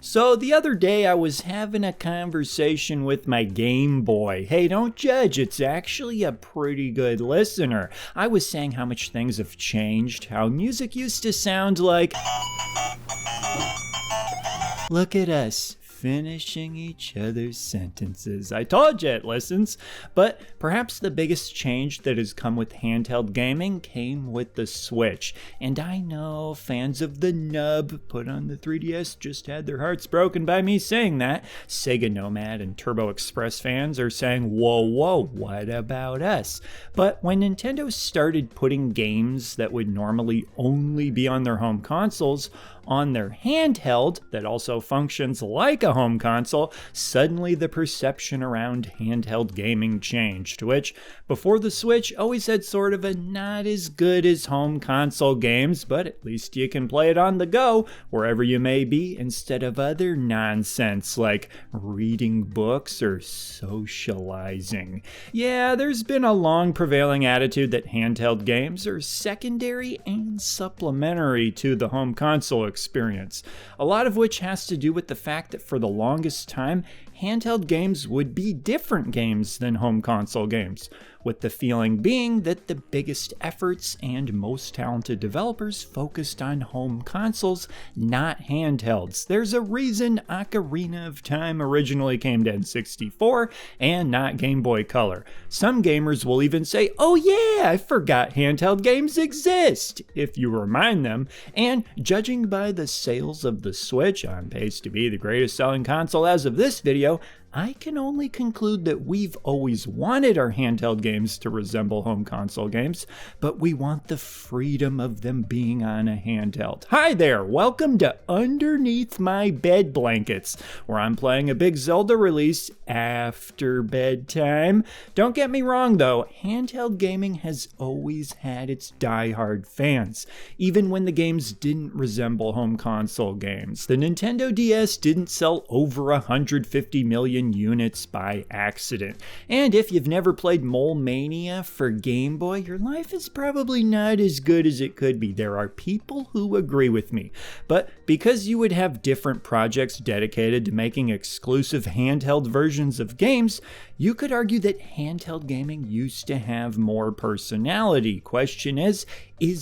So the other day I was having a conversation with my Game Boy. Hey, don't judge, it's actually a pretty good listener. I was saying how much things have changed, how music used to sound like... Look at us, finishing each other's sentences. I told you it listens. But perhaps the biggest change that has come with handheld gaming came with the Switch. And I know fans of the nub put on the 3DS just had their hearts broken by me saying that. Sega Nomad and Turbo Express fans are saying, whoa, what about us? But when Nintendo started putting games that would normally only be on their home consoles on their handheld that also functions like a home console, suddenly the perception around handheld gaming changed, which, before the Switch, always had sort of a not as good as home console games, but at least you can play it on the go, wherever you may be, instead of other nonsense like reading books or socializing. Yeah, there's been a long prevailing attitude that handheld games are secondary and supplementary to the home console experience, a lot of which has to do with the fact that for the longest time, handheld games would be different games than home console games, with the feeling being that the biggest efforts and most talented developers focused on home consoles, not handhelds. There's a reason Ocarina of Time originally came to N64 and not Game Boy Color. Some gamers will even say, oh yeah, I forgot handheld games exist, if you remind them, and judging by the sales of the Switch, on pace to be the greatest selling console as of this video, I can only conclude that we've always wanted our handheld games to resemble home console games, but we want the freedom of them being on a handheld. Hi there, welcome to Underneath My Bed Blankets, where I'm playing a big Zelda release after bedtime. Don't get me wrong though, handheld gaming has always had its diehard fans, even when the games didn't resemble home console games. The Nintendo DS didn't sell over 150 million units by accident. And if you've never played Mole Mania for Game Boy, your life is probably not as good as it could be. There are people who agree with me. But because you would have different projects dedicated to making exclusive handheld versions of games, you could argue that handheld gaming used to have more personality. Question is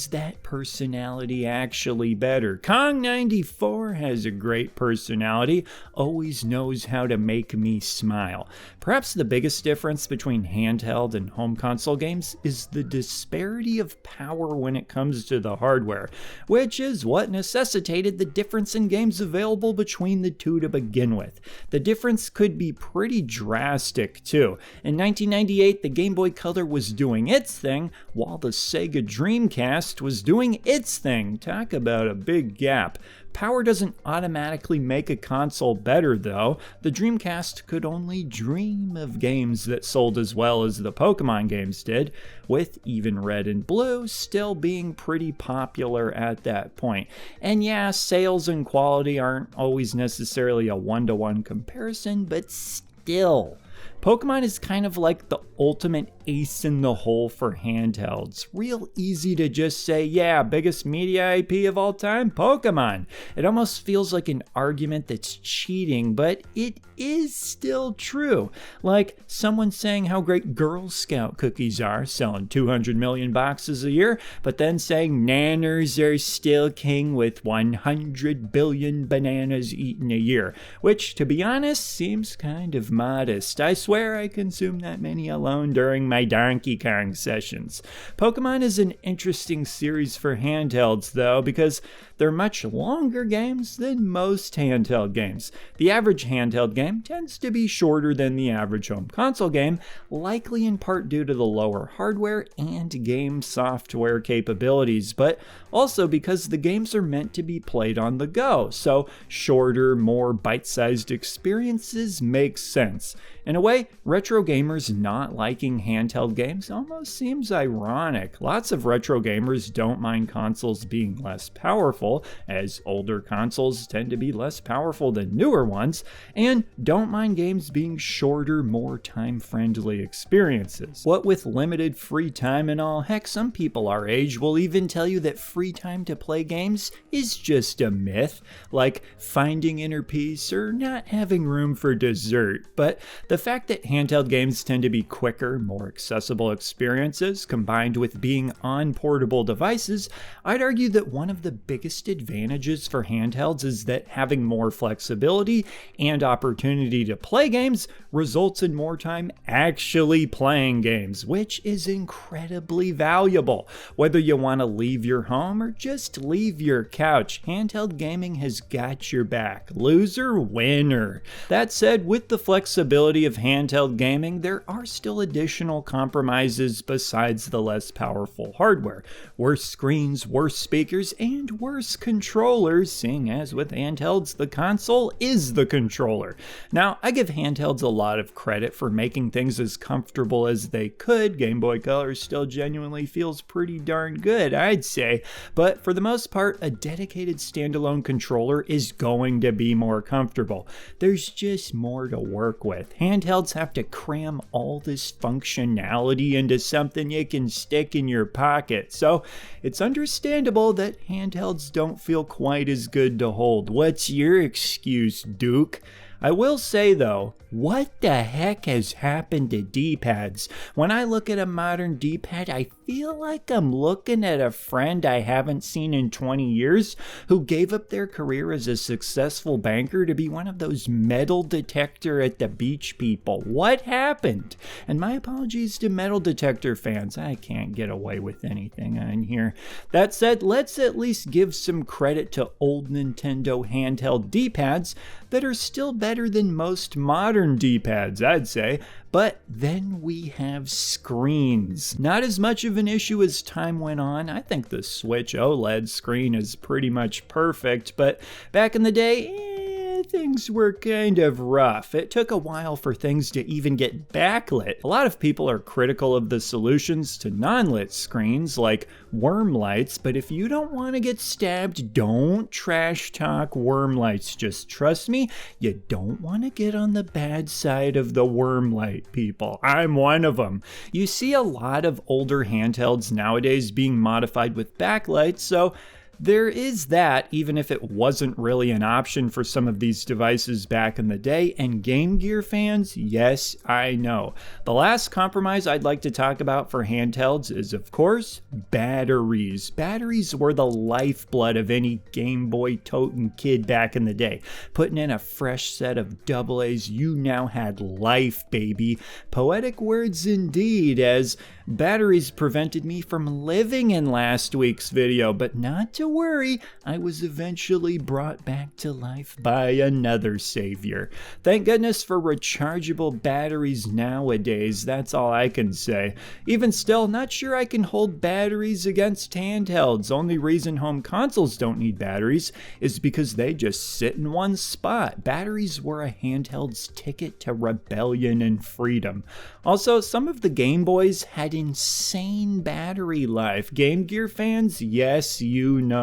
that personality actually better? Kong94 has a great personality, always knows how to make me smile. Perhaps the biggest difference between handheld and home console games is the disparity of power when it comes to the hardware, which is what necessitated the difference in games available between the two to begin with. The difference could be pretty drastic too. In 1998, the Game Boy Color was doing its thing, while the Sega Dreamcast was doing its thing. Talk about a big gap. Power doesn't automatically make a console better though. The Dreamcast could only dream of games that sold as well as the Pokemon games did, with even Red and Blue still being pretty popular at that point. And yeah, sales and quality aren't always necessarily a one-to-one comparison, but still. Pokemon is kind of like the ultimate ace in the hole for handhelds. Real easy to just say, yeah, biggest media IP of all time, Pokemon. It almost feels like an argument that's cheating, but it is still true. Like someone saying how great Girl Scout cookies are, selling 200 million boxes a year, but then saying nanners are still king with 100 billion bananas eaten a year, which, to be honest, seems kind of modest. I swear I consume that many alone during my Donkey Kong sessions. Pokemon is an interesting series for handhelds though, because they're much longer games than most handheld games. The average handheld game tends to be shorter than the average home console game, likely in part due to the lower hardware and game software capabilities, but also because the games are meant to be played on the go, so shorter, more bite-sized experiences make sense. In a way, retro gamers not liking handheld games almost seems ironic. Lots of retro gamers don't mind consoles being less powerful, as older consoles tend to be less powerful than newer ones, and don't mind games being shorter, more time-friendly experiences. What with limited free time and all, heck, some people our age will even tell you that free time to play games is just a myth, like finding inner peace or not having room for dessert. But the fact that handheld games tend to be quicker, more accessible experiences, combined with being on portable devices, I'd argue that one of the biggest advantages for handhelds is that having more flexibility and opportunity to play games results in more time actually playing games, which is incredibly valuable. Whether you want to leave your home or just leave your couch, handheld gaming has got your back. Loser, winner. That said, with the flexibility of handheld gaming, there are still additional compromises besides the less powerful hardware. Worse screens, worse speakers, and worse controllers, seeing as with handhelds, the console is the controller. Now, I give handhelds a lot of credit for making things as comfortable as they could. Game Boy Color still genuinely feels pretty darn good, I'd say, but for the most part, a dedicated standalone controller is going to be more comfortable. There's just more to work with. Handhelds have to cram all this functionality into something you can stick in your pocket, so it's understandable that handhelds don't feel quite as good to hold. What's your excuse, Duke? I will say though, what the heck has happened to D-pads? When I look at a modern D-pad, I feel like I'm looking at a friend I haven't seen in 20 years who gave up their career as a successful banker to be one of those metal detector at the beach people. What happened? And my apologies to metal detector fans. I can't get away with anything on here. That said, let's at least give some credit to old Nintendo handheld D-pads that are still better than most modern D-pads, I'd say. But then we have screens. Not as much of an issue as time went on. I think the Switch OLED screen is pretty much perfect, but back in the day, things were kind of rough. It took a while for things to even get backlit. A lot of people are critical of the solutions to non-lit screens like worm lights, but if you don't want to get stabbed, don't trash talk worm lights. Just trust me, you don't want to get on the bad side of the worm light, people. I'm one of them. You see a lot of older handhelds nowadays being modified with backlights, so there is that, even if it wasn't really an option for some of these devices back in the day. And Game Gear fans, yes, I know. The last compromise I'd like to talk about for handhelds is, of course, batteries. Batteries were the lifeblood of any Game Boy toting kid back in the day. Putting in a fresh set of AA's, you now had life, baby. Poetic words indeed, as batteries prevented me from living in last week's video, but not to worry, I was eventually brought back to life by another savior. Thank goodness for rechargeable batteries nowadays, that's all I can say. Even still, not sure I can hold batteries against handhelds. Only reason home consoles don't need batteries is because they just sit in one spot. Batteries were a handheld's ticket to rebellion and freedom. Also, some of the Game Boys had insane battery life. Game Gear fans, yes, you know.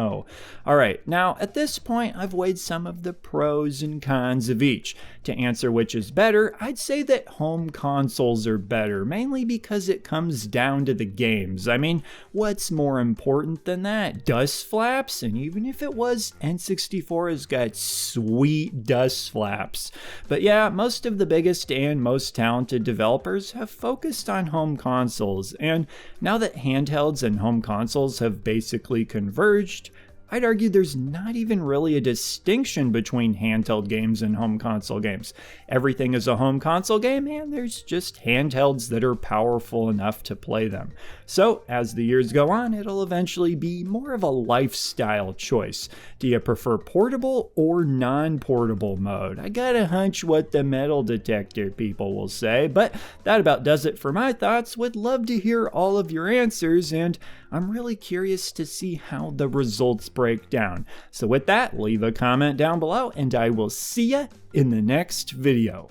Alright, now at this point I've weighed some of the pros and cons of each. To answer which is better, I'd say that home consoles are better, mainly because it comes down to the games. I mean, what's more important than that? Dust flaps? And even if it was, N64 has got sweet dust flaps. But yeah, most of the biggest and most talented developers have focused on home consoles, and now that handhelds and home consoles have basically converged, I'd argue there's not even really a distinction between handheld games and home console games. Everything is a home console game, and there's just handhelds that are powerful enough to play them. So, as the years go on, it'll eventually be more of a lifestyle choice. Do you prefer portable or non-portable mode? I got a hunch what the metal detector people will say, but that about does it for my thoughts. Would love to hear all of your answers, and I'm really curious to see how the results break down. So with that, leave a comment down below, and I will see ya in the next video.